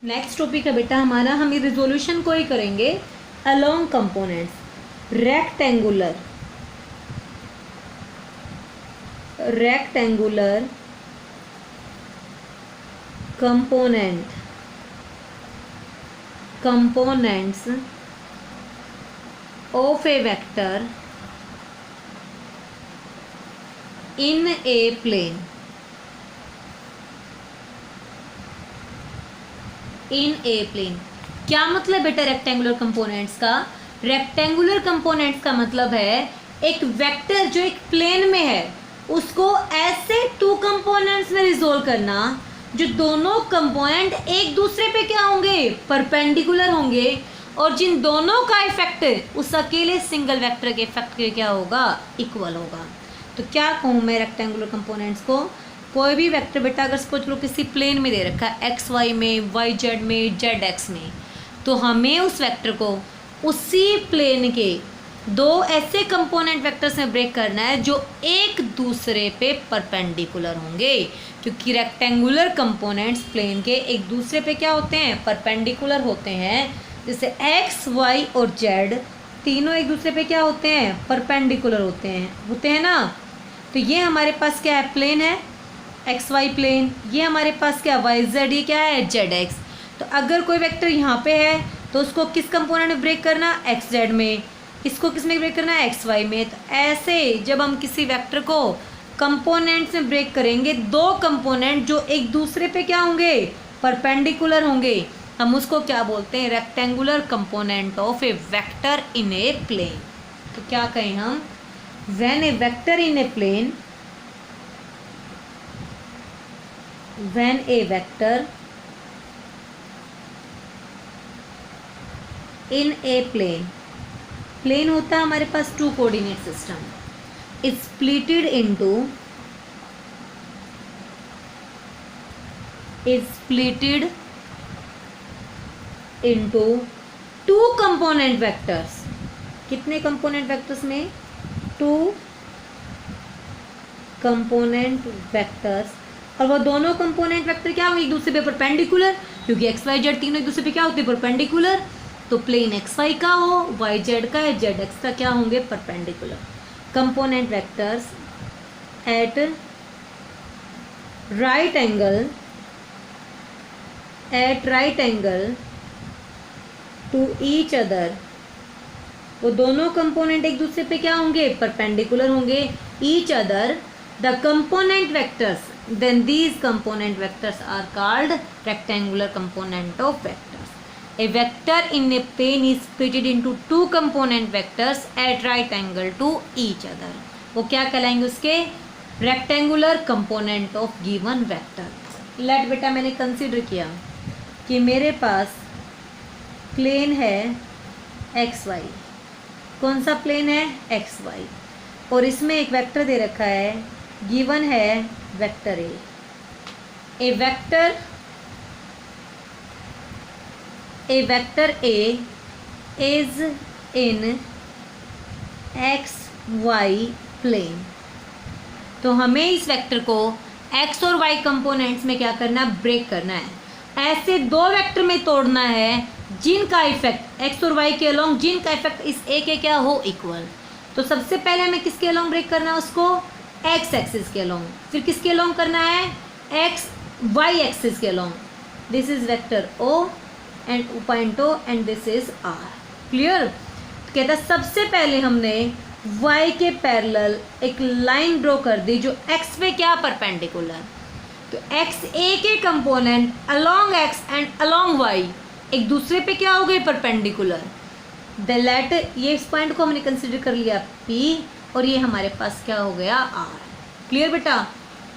Next topic है बेटा हमारा, हम ये रिजोल्यूशन को ही करेंगे along components. Rectangular components of a vector in a plane क्या मतलब बेटा रेक्टेंगुलर कंपोनेंट्स का? रेक्टेंगुलर कंपोनेंट्स का मतलब है एक वेक्टर जो एक प्लेन में है उसको ऐसे टू कंपोनेंट्स में रिजोल्व करना जो दोनों कंपोनेंट एक दूसरे पे क्या होंगे, परपेंडिकुलर होंगे, और जिन दोनों का इफेक्ट उस अकेले सिंगल वेक्टर के इफेक्ट के क्या होगा, इक्वल होगा। तो क्या कहूँ मैं रेक्टेंगुलर कंपोनेंट्स को? कोई भी वेक्टर बेटा अगर सपोज लो किसी प्लेन में दे रखा है, एक्स वाई में, वाई जेड में, जेड एक्स में, तो हमें उस वेक्टर को उसी प्लेन के दो ऐसे कंपोनेंट वेक्टर्स में ब्रेक करना है जो एक दूसरे पे परपेंडिकुलर होंगे, क्योंकि रेक्टेंगुलर कंपोनेंट्स प्लेन के एक दूसरे पे क्या होते हैं, परपेंडिकुलर होते हैं। जैसे एक्स वाई और जेड तीनों एक दूसरे पे क्या होते हैं, परपेंडिकुलर होते हैं ना। तो ये हमारे पास क्या है, प्लेन है एक्स वाई प्लेन, ये हमारे पास क्या वाई जेड, ये क्या है जेड एक्स। तो अगर कोई वेक्टर यहाँ पे है तो उसको किस कंपोनेंट में ब्रेक करना, एक्स जेड में, इसको किस में ब्रेक करना है, एक्स वाई में। तो ऐसे जब हम किसी वेक्टर को कंपोनेंट्स में ब्रेक करेंगे, दो कंपोनेंट जो एक दूसरे पे क्या होंगे, परपेंडिकुलर होंगे, हम उसको क्या बोलते हैं, rectangular component of a vector in a plane. तो क्या कहें हम, when a vector in a plane, when a vector in a plane होता है हमारे पास two coordinate system, is splitted into two component vectors. कितने कंपोनेंट वेक्टर्स में, टू कंपोनेंट वेक्टर्स, और वो दोनों कंपोनेंट वेक्टर क्या होंगे, एक दूसरे पे परपेंडिकुलर, क्योंकि एक्स वाई जेड तीनों एक दूसरे पे क्या होते हैं, परपेंडिकुलर। तो प्लेन एक्स वाई का हो, वाई जेड का है, जेड एक्स का, क्या होंगे, perpendicular. Component vectors at right angle to each other, वो दोनों कंपोनेंट एक दूसरे पे क्या होंगे, परपेंडिकुलर होंगे, each other, the component vectors, then these component vectors are called rectangular component of vectors. A vector in a plane is split into two component vectors at right angle to each other. वो क्या कहलाएंगे उसके, rectangular component of given vector. Let बेटा मैंने consider किया कि मेरे पास प्लेन है एक्स वाई, कौन सा प्लेन है, एक्स वाई, और इसमें एक वेक्टर दे रखा है, गिवन है vector A. A vector A is in x y plane. तो हमें इस वेक्टर को एक्स और वाई कंपोनेंट्स में क्या करना है, ब्रेक करना है। ऐसे दो वेक्टर में तोड़ना है जिनका इफेक्ट एक्स और वाई के अलोंग, जिनका इफेक्ट इस ए के क्या हो, इक्वल। तो सबसे पहले हमें किसके अलोंग ब्रेक करना है उसको, एक्स एक्सिस के अलोंग, फिर किसके अलोंग करना है, एक्स वाई एक्सिस के along. This is vector O and point O and this is R. Clear? कहता सबसे पहले हमने वाई के पैरेलल एक लाइन ड्रॉ कर दी जो एक्स पे क्या, परपेंडिकुलर। तो एक्स ए के component along x and along y एक दूसरे पे क्या हो गए, परपेंडिकुलर। द लेट, ये इस पॉइंट को हमने कंसिडर कर लिया पी, और ये हमारे पास क्या हो गया, आर। क्लियर बेटा?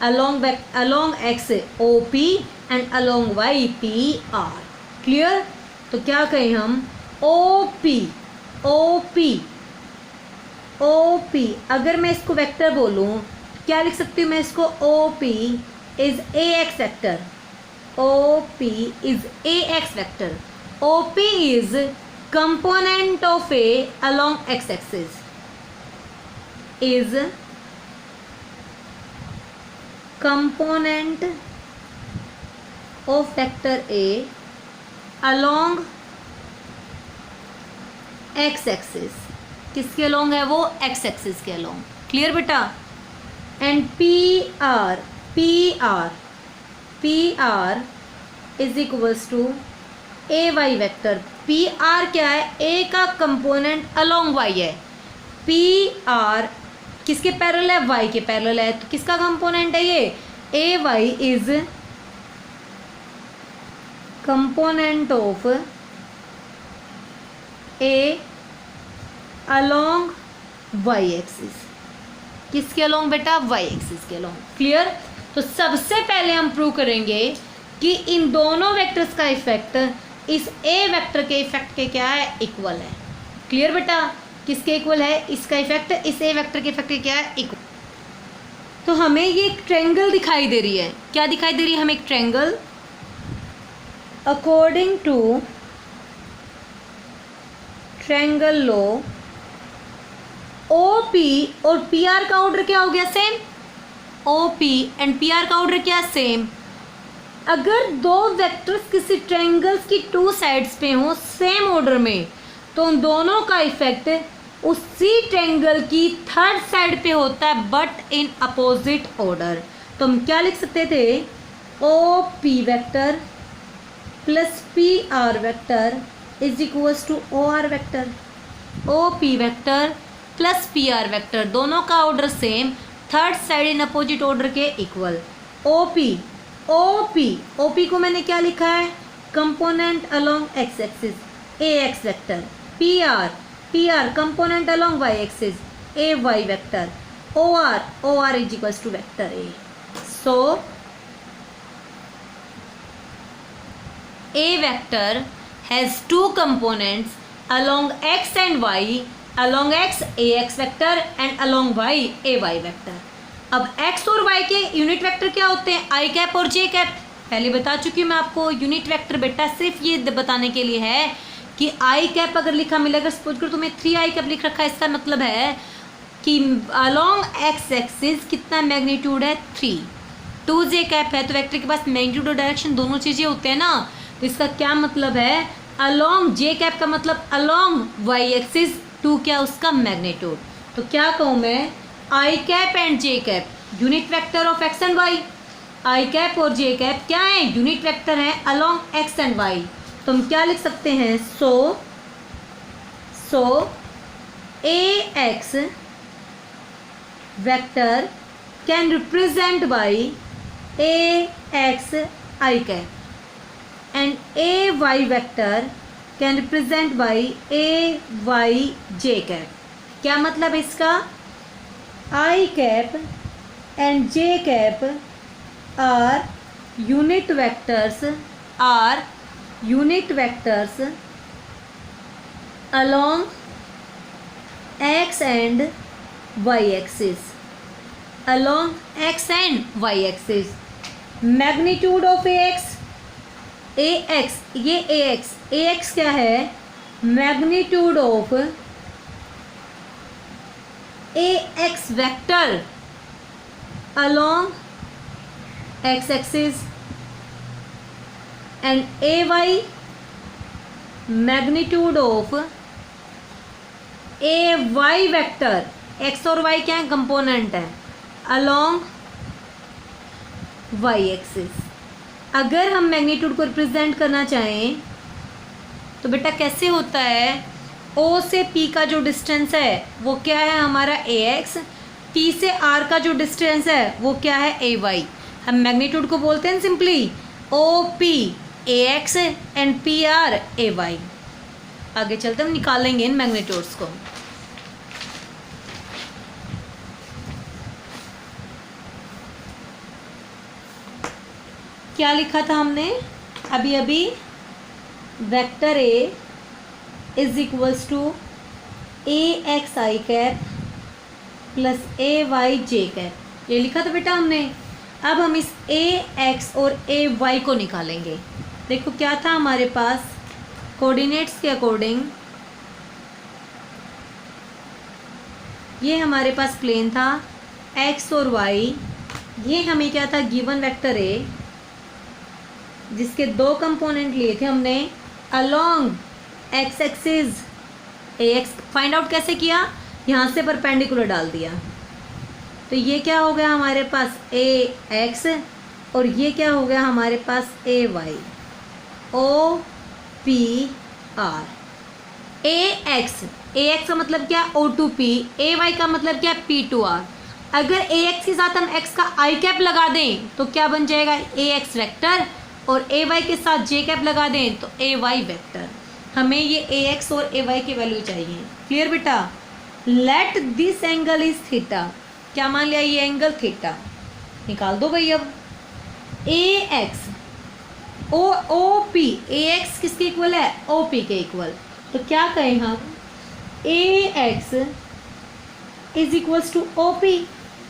Along x O P and along y P R. Clear? तो क्या कहें हम, ओ पी, अगर मैं इसको वेक्टर बोलूं क्या लिख सकती हूँ मैं इसको, O P is A x vector, O P is A x vector, O P is component of A along x axis, is component of vector A along x axis, किसके अलोंग है वो, एक्स एक्सिस के along. Clear बेटा। And P R is equals to A y vector. P R क्या है, A का component along y है। पी आर किसके पैरेलल है, वाई के पैरेलल है, तो किसका कंपोनेंट है ये, A Y is component of A along Y axis. किसके अलोंग बेटा, वाई एक्सिस के अलोंग। क्लियर। तो सबसे पहले हम प्रूव करेंगे कि इन दोनों वेक्टर्स का इफेक्ट इस ए वेक्टर के इफेक्ट के क्या है, इक्वल है। क्लियर बेटा। किसके इक्वल है, इसका इफेक्ट इस ए वेक्टर के इफेक्ट के क्या है, इक्वल। तो हमें ये एक ट्रायंगल दिखाई दे रही है। क्या दिखाई दे रही है, हमें एक triangle. According to triangle law O P और पी आर का ऑर्डर क्या हो गया, same. O P and P R का ऑर्डर क्या, सेम। अगर दो वेक्टर्स किसी ट्रायंगल्स की टू साइड्स पे हों सेम ऑर्डर में, तो उन दोनों का इफेक्ट उसी ट्रायंगल की थर्ड साइड पे होता है, बट इन अपोजिट ऑर्डर। तो हम क्या लिख सकते थे, O P vector plus P R vector is equals to O R vector. O P vector plus P R vector, दोनों का order same, third side in opposite order के equal. O P को मैंने क्या लिखा है, component along x axis, A x vector. P R component along Y axis, A Y vector. O R is equals to vector A. So A vector has two components along x and y, along x ax vector and along y ay vector। अब x और y के unit vector क्या होते हैं, i cap और j cap. पहले बता चुकी हूँ मैं आपको, यूनिट वेक्टर बेटा सिर्फ ये बताने के लिए है कि i कैप अगर लिखा मिले, अगर सपोज करो तुम्हें 3i कैप लिख रखा है, इसका मतलब है कि along x एक्सिस कितना मैग्नीट्यूड है, 3। 2j कैप है तो वेक्टर के पास मैग्नीट्यूड और डायरेक्शन दोनों चीज़ें होते हैं ना, तो इसका क्या मतलब है, अलोंग जे कैप का मतलब अलोंग वाई एक्सिस, 2 क्या उसका मैग्नीट्यूड। तो क्या कहूँ मैं, I cap and J cap unit vector of X and Y. I cap और जे कैप क्या है, यूनिट वेक्टर है अलोंग एक्स एंड वाई। तो हम क्या लिख सकते हैं, so A x vector can represent by A x I cap and ay vector can represent by ay j cap। क्या मतलब इसका, I cap and j cap are unit vectors along x and y axis, along x and y axis। magnitude of ax, ax क्या है, magnitude of ax vector along x axis and ay magnitude of ay vector, x और y क्या है, component है, along y axis. अगर हम magnitude को represent करना चाहें तो बेटा कैसे होता है, O से P का जो डिस्टेंस है वो क्या है हमारा ax, P से R का जो डिस्टेंस है वो क्या है ay। हम मैग्नीट्यूड को बोलते हैं simply OP ax and PR ay। आगे चलते हम निकालेंगे इन मैग्नीट्यूड्स को। क्या लिखा था हमने अभी, vector A is equals to A x I cap plus A y J cap, ये लिखा था बेटा हमने। अब हम इस ए एक्स और ए वाई को निकालेंगे। देखो क्या था हमारे पास, कोऑर्डिनेट्स के अकॉर्डिंग ये हमारे पास प्लेन था एक्स और वाई, ये हमें क्या था, गिवन वेक्टर ए जिसके 2 कंपोनेंट लिए थे हमने along x axis A x find out कैसे किया, यहाँ से परपेंडिकुलर डाल दिया, तो ये क्या हो गया हमारे पास ए एक्स और ये क्या हो गया हमारे पास ए वाई, ओ पी आर। ए एक्स का मतलब क्या, O two P, A Y का मतलब क्या, पी टू आर। अगर ए एक्स के साथ हम एक्स का आई कैप लगा दें तो क्या बन जाएगा, ए एक्स वेक्टर, और ए वाई के साथ जे कैप लगा दें तो ए वाई वेक्टर। हमें ये ए एक्स और ए वाई की वैल्यू चाहिए। क्लियर बेटा। Let this angle is theta, क्या मान लिया, ये एंगल थीटा, निकाल दो भाई। अब A x O P, A X किसके इक्वल है, ओ पी के इक्वल, तो क्या कहें हम, A X is equals to O P.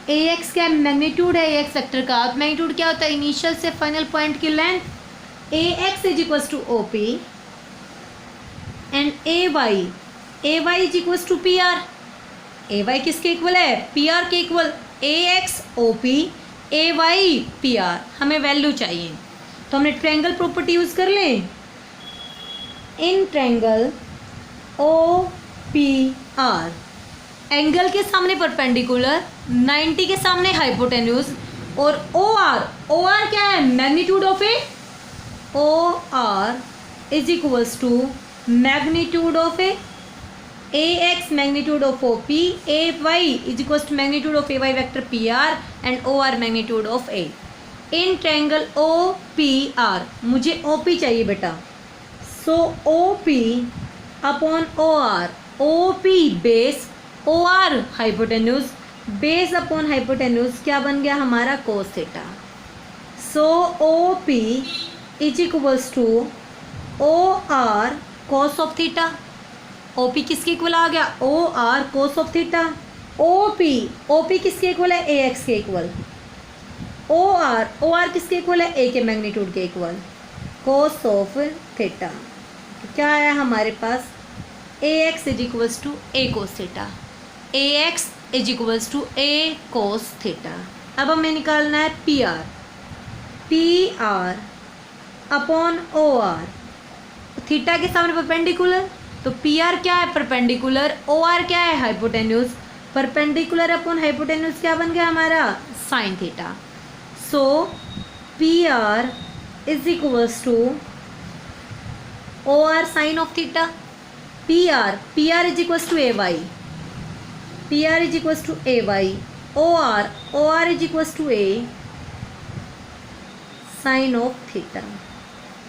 A X क्या मैग्नीट्यूड है ए एक्स वेक्टर का, मैग्नीट्यूड क्या होता है, इनिशियल से फाइनल पॉइंट की length. A X is equals to O P and A Y is equals to P R. A Y किसके equal है, पी आर के equal. A x O P, A Y P R, हमें value चाहिए, तो हमने triangle property use कर लें। In triangle O P R, angle के सामने परपेंडिकुलर, 90 के सामने हाइपोटेन्यूज, और ओ आर क्या है, magnitude of A, O R is equals to magnitude of A X magnitude of O P, A Y is equals to magnitude of A Y vector P R and O R magnitude of A. In triangle O P R, मुझे O P चाहिए बेटा, so O P upon O R, O P base, O R hypotenuse, base upon hypotenuse क्या बन गया हमारा, cos theta. So O P is equals to O R cos of theta. O P किसके equal आ गया, O R cos of theta. O P किसके equal है, A x के इक्वल। ओ आर किसके इक्वल है, ए के magnitude के इक्वल, कोस ऑफ थीटा। तो क्या आया हमारे पास, A X is equals to A cos theta, A X is equals to A cos theta. अब हमें निकालना है P R upon O R, theta के सामने परपेंडिकुलर, तो पी आर क्या है, परपेंडिकुलर, ओ आर क्या है, हाइपोटेन्यूज, परपेंडिकुलर अपॉन हाइपोटेन्यूज क्या बन गया हमारा, sine theta. So P R is equals to O R sine of theta. P R is equals to A Y, P R is equals to A Y, O R is equals to A sine of theta.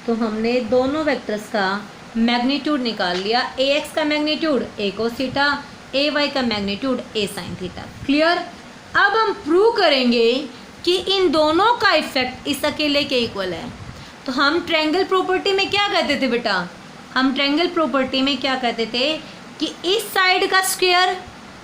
तो हमने दोनों vectors का magnitude निकाल लिया, A X का magnitude A cos theta, A Y का magnitude A sine theta. Clear. अब हम प्रूव करेंगे कि इन दोनों का इफेक्ट इस अकेले के इक्वल है। तो हम ट्रायंगल प्रॉपर्टी में क्या कहते थे बेटा, हम ट्रायंगल प्रॉपर्टी में क्या कहते थे कि इस साइड का स्क्वायर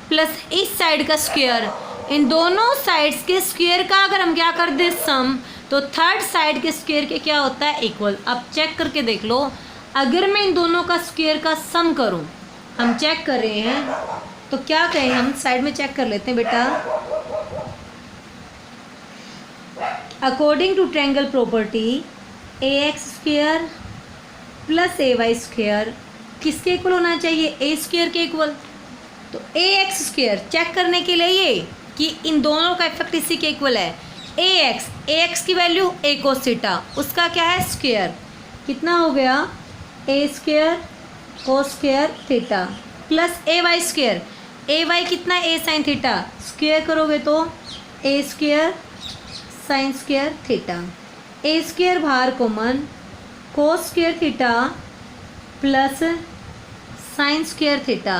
प्लस इस साइड का स्क्वायर, इन दोनों साइड्स के स्क्वायर का अगर हम क्या कर दें सम, तो थर्ड साइड के स्क्वायर के क्या होता है, इक्वल। अब चेक करके देख लो, अगर मैं इन दोनों का स्क्वायर का सम करूं, हम चेक कर रहे हैं, तो क्या कहें, हम साइड में चेक कर लेते हैं बेटा। According to triangle property, A x square plus A Y square किसके इक्वल होना चाहिए, ए स्क्वायर के इक्वल। तो ए एक्स स्क्वायर चेक करने के लिए ये कि इन दोनों का इफेक्ट इसी के इक्वल है। ए एक्स की वैल्यू ए कोस थीटा, उसका क्या है स्क्वायर, कितना हो गया, A square cos square theta plus A Y square, A Y कितना, ए साइन थीटा, स्क्वायर करोगे तो A square sine square theta, A square बाहर common, cos square theta plus sine square theta,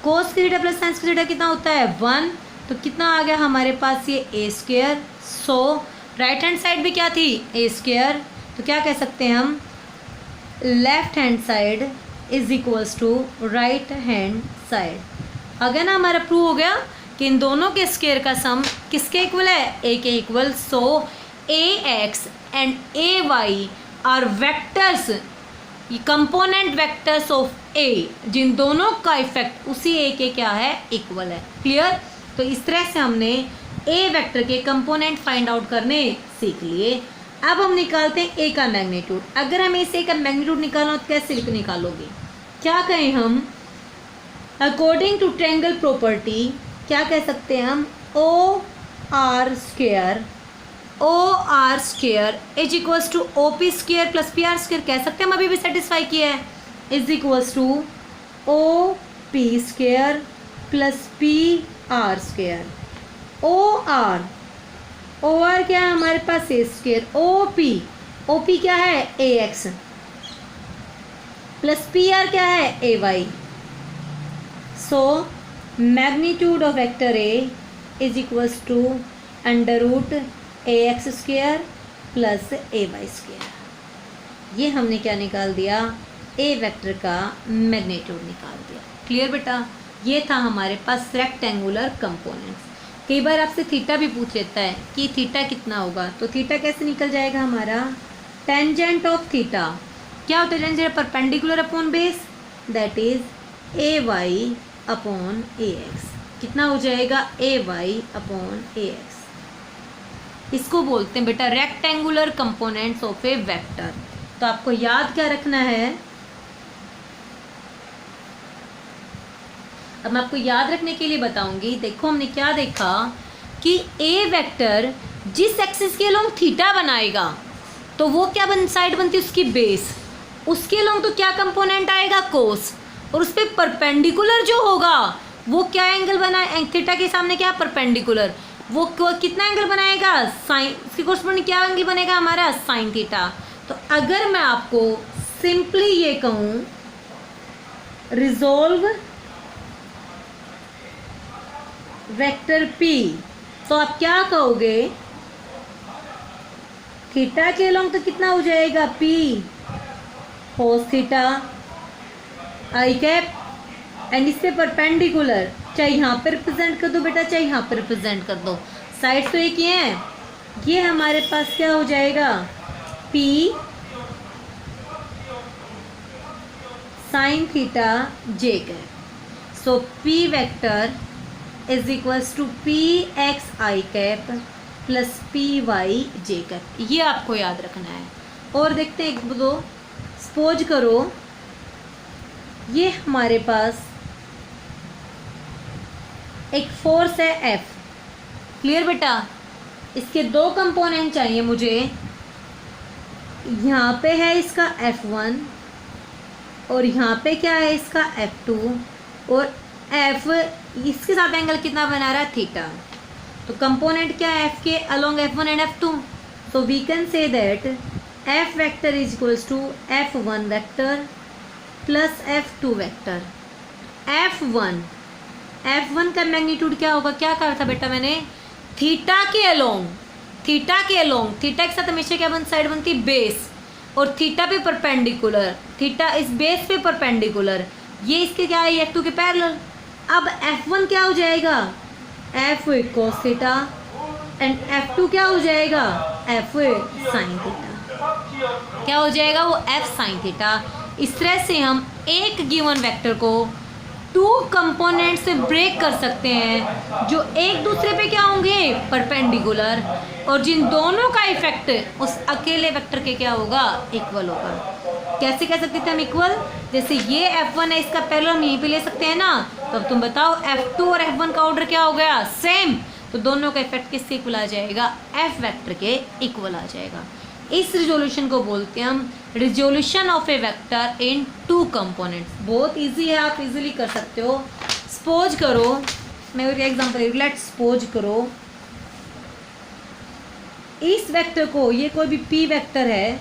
cos theta plus sine square theta कितना होता है 1, तो कितना आ गया हमारे पास ये ए स्क्वायर। सो राइट हैंड साइड भी क्या थी, ए स्क्वायर, तो क्या कह सकते हैं हम, left hand side is equals to right hand side. अगर ना हमारा प्रूव हो गया कि इन दोनों के स्क्वायर का सम किसके इक्वल है, ए के equal. So A X and A Y are vectors, component vectors of A, जिन दोनों का इफेक्ट उसी ए के क्या है, इक्वल है। क्लियर। तो इस तरह से हमने ए वेक्टर के कंपोनेंट फाइंड आउट करने सीख लिए। अब हम निकालते हैं ए का मैग्नीट्यूड। अगर हमें इस ए का मैग्नीट्यूड निकालना हो तो कैसे निकालोगे? क्या कहें हम? अकॉर्डिंग टू ट्रायंगल प्रॉपर्टी क्या कह सकते हैं हम? O R square is equals to O P square plus P R square कह सकते हैं। हम अभी भी सेटिस्फाई किया है। Is equals to O P square plus P R square. O R क्या है हमारे पास? ए स्क्वेयर। ओ पी क्या है? A X plus P R क्या है? A Y. So magnitude of vector A is equals to under root A X square plus A Y square. ये हमने क्या निकाल दिया? ए वेक्टर का मैग्नीट्यूड निकाल दिया। क्लियर बेटा? ये था हमारे पास रेक्टेंगुलर कंपोनेंट्स। कई बार आपसे थीटा भी पूछ लेता है कि थीटा कितना होगा, तो थीटा कैसे निकल जाएगा हमारा? टेंजेंट ऑफ थीटा क्या होता है? Tangent perpendicular upon base, that is A Y upon A X. कितना हो जाएगा? A Y upon A X. इसको बोलते हैं बेटा rectangular components of a vector. तो आपको याद क्या रखना है? अब मैं आपको याद रखने के लिए बताऊंगी। देखो हमने क्या देखा कि ए वेक्टर जिस एक्सिस के अलोंग थीटा बनाएगा तो वो क्या साइड बनती है? उसकी बेस। उसके अलोंग तो क्या कंपोनेंट आएगा? कोस। और उस पर परपेंडिकुलर जो होगा वो क्या एंगल बनाए? थीटा के सामने क्या? परपेंडिकुलर। वो कितना एंगल बनाएगा? साइन। उसके कोर्सपोंडिंग क्या एंगल बनेगा हमारा? Sine theta. तो अगर मैं आपको सिंपली ये कहूँ रिजोल्व वेक्टर पी, तो आप क्या कहोगे? थीटा के अलोंग तो कितना हो जाएगा? P cos theta I cap and इससे परपेंडिकुलर, चाहे यहाँ पे रिप्रेजेंट कर दो बेटा, चाहे यहाँ पे रिप्रेजेंट कर दो, साइड तो एक ही है। ये हमारे पास क्या हो जाएगा? P sine theta J cap. So P vector is equals to P X I cap plus P Y J cap. ये आपको याद रखना है। और देखते हैं एक दो। सपोज करो ये हमारे पास एक फोर्स है एफ। क्लियर बेटा? इसके दो कंपोनेंट चाहिए मुझे। यहाँ पे है इसका F1 और यहाँ पे क्या है इसका F2 और F इसके साथ एंगल कितना बना रहा है? थीटा। तो कंपोनेंट क्या है F के along F1 and F2? So we can say that F vector is equals to F1 vector plus F2 vector. F1 का मैग्नीट्यूड क्या होगा? क्या कहा था बेटा मैंने? थीटा के अलोंग थीटा के साथ हमेशा क्या साइड बनती है? बेस। और थीटा पे परपेंडिकुलर, थीटा इस बेस पे परपेंडिकुलर, ये इसके क्या है? F2 के पैरेलल। अब F1 क्या हो जाएगा? F cos theta and F2 क्या हो जाएगा? F sine theta. क्या हो जाएगा? वो F साइन थीटा। इस तरह से हम एक गिवन वेक्टर को टू कंपोनेंट से ब्रेक कर सकते हैं जो एक दूसरे पे क्या होंगे? परपेंडिकुलर, और जिन दोनों का इफेक्ट उस अकेले वेक्टर के क्या होगा? इक्वल होगा। कैसे कह सकते थे हम इक्वल? जैसे ये F1 है, इसका पैरेलल हम यहीं पे ले सकते हैं ना। तो अब तुम बताओ F2 और F1 का ऑर्डर क्या हो गया? सेम। तो दोनों का इफेक्ट किसके इक्वल आ जाएगा? F वेक्टर के इक्वल आ जाएगा। इस रिजोल्यूशन को बोलते हैं हम resolution of a vector in two components. बहुत इजी है, आप इजीली कर सकते हो। सपोज करो, मैं एक एग्जांपल लेट्स सपोज करो इस वेक्टर को, ये कोई भी पी वेक्टर है,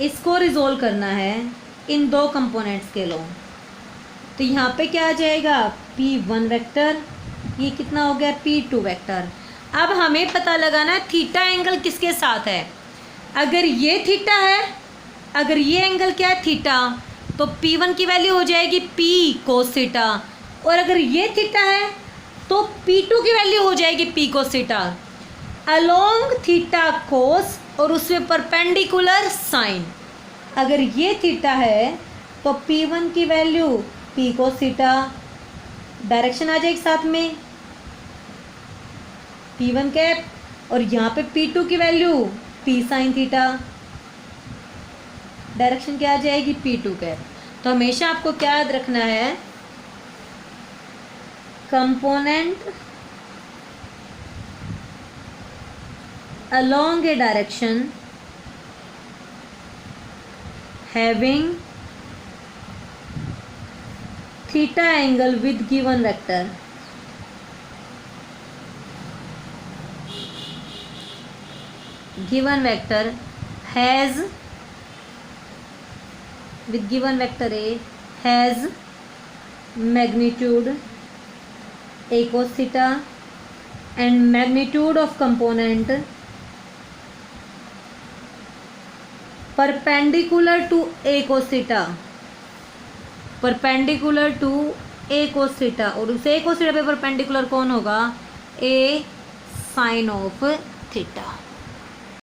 इसको रिजोल्व करना है इन दो कंपोनेंट्स के लो। तो यहाँ पे क्या आ जाएगा? P1 वेक्टर, ये कितना हो गया? P2 vector. अब हमें पता लगाना थीटा एंगल किसके साथ है। अगर ये थीटा है, अगर ये एंगल क्या है? थीटा, तो P1 की वैल्यू हो जाएगी P कोस थीटा, और अगर ये थीटा है तो P2 की वैल्यू हो जाएगी P cos theta along theta cos और उसमें परपेंडिकुलर साइन। अगर ये थीटा है तो P1 की value P cos theta, direction आ जाएगी साथ में P1 कैप, और यहाँ पे P2 की value P sin theta, direction क्या आ जाएगी P2 कैप। तो हमेशा आपको क्या याद रखना है, component along a direction having theta angle with given vector, given vector has, with given vector A has magnitude A cos theta and magnitude of component perpendicular to A cos theta, perpendicular to A cos theta, और उस A cos theta पे perpendicular कौन होगा, A sin of theta।